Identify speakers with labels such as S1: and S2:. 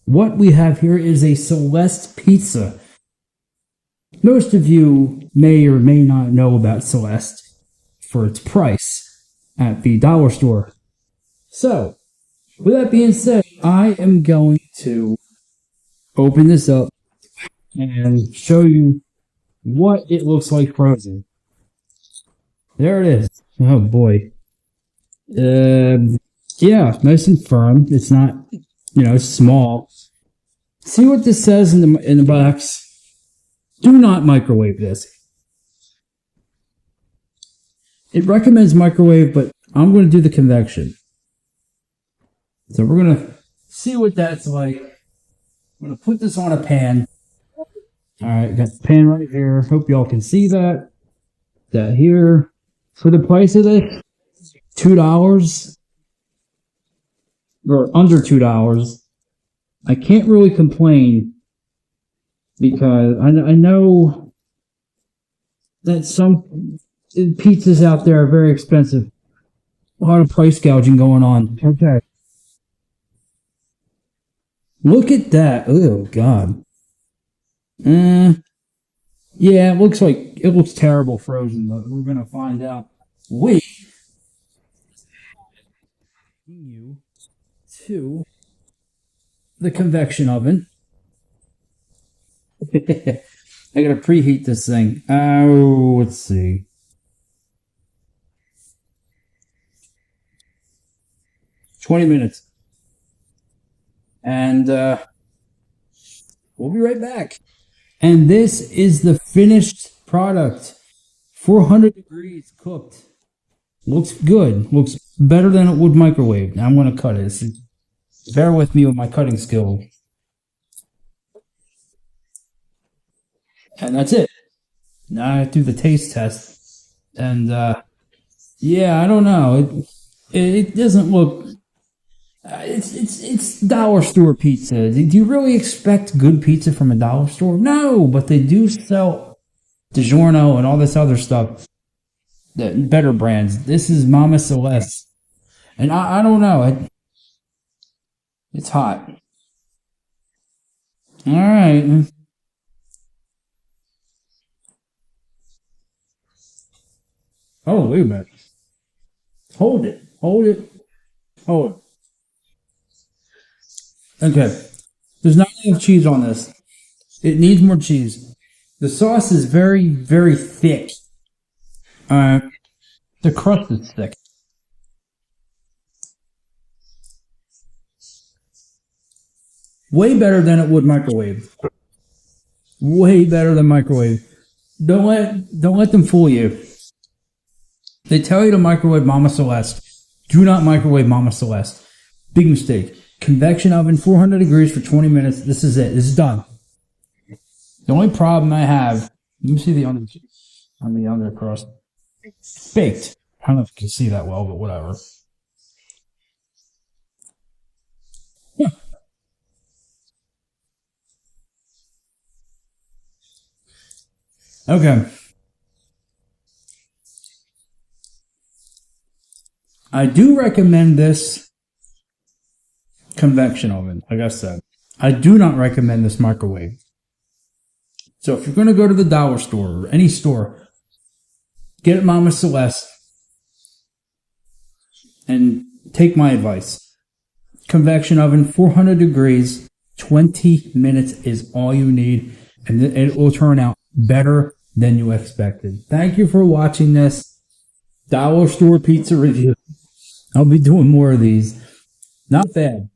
S1: What we have here is a Celeste pizza. Most of you may or may not know about Celeste for its price at the dollar store. So, with that being said, I am going to open this up and show you what it looks like frozen. There it is. Oh boy. Yeah, nice and firm. It's not, small. See what this says in the box. Do not microwave this. It recommends microwave, but I'm going to do the convection. So we're going to see what that's like. I'm going to put this on a pan. Alright, got the pan right here. Hope y'all can see that. That here. For the price of this, $2. Or under $2. I can't really complain. Because I know that some pizzas out there are very expensive. A lot of price gouging going on. Okay. Look at that. Oh, God. Yeah, it looks terrible frozen, but we're going to find out. Wait. You to the convection oven. I gotta preheat this thing. Oh, let's see. $20 minutes. And we'll be right back. And this is the finished product. 400 degrees cooked. Looks good. Looks better than it would microwave. Now I'm going to cut it. Bear with me with my cutting skill. And that's it. Now I have to do the taste test. And, yeah, I don't know. It doesn't look... It's dollar store pizza. Do you really expect good pizza from a dollar store? No, but they do sell DiGiorno and all this other stuff. The better brands. This is Mama Celeste. And I don't know. It's hot. Alright. Oh, wait a minute. Hold it. Hold it. Hold it. Okay. There's not enough cheese on this. It needs more cheese. The sauce is very, very thick. The crust is thick. Way better than it would microwave. Way better than microwave. Don't let them fool you. They tell you to microwave Mama Celeste. Do not microwave Mama Celeste. Big mistake. Convection oven, 400 degrees for 20 minutes. This is it. This is done. The only problem I have, let me see the under crust. It's baked. I don't know if you can see that well, but whatever. Yeah. Okay. I do recommend this convection oven, like I said. I do not recommend this microwave. So if you're going to go to the dollar store or any store, get Mama Celeste and take my advice. Convection oven, 400 degrees, 20 minutes is all you need, and it will turn out better than you expected. Thank you for watching this dollar store pizza review. I'll be doing more of these. Not bad.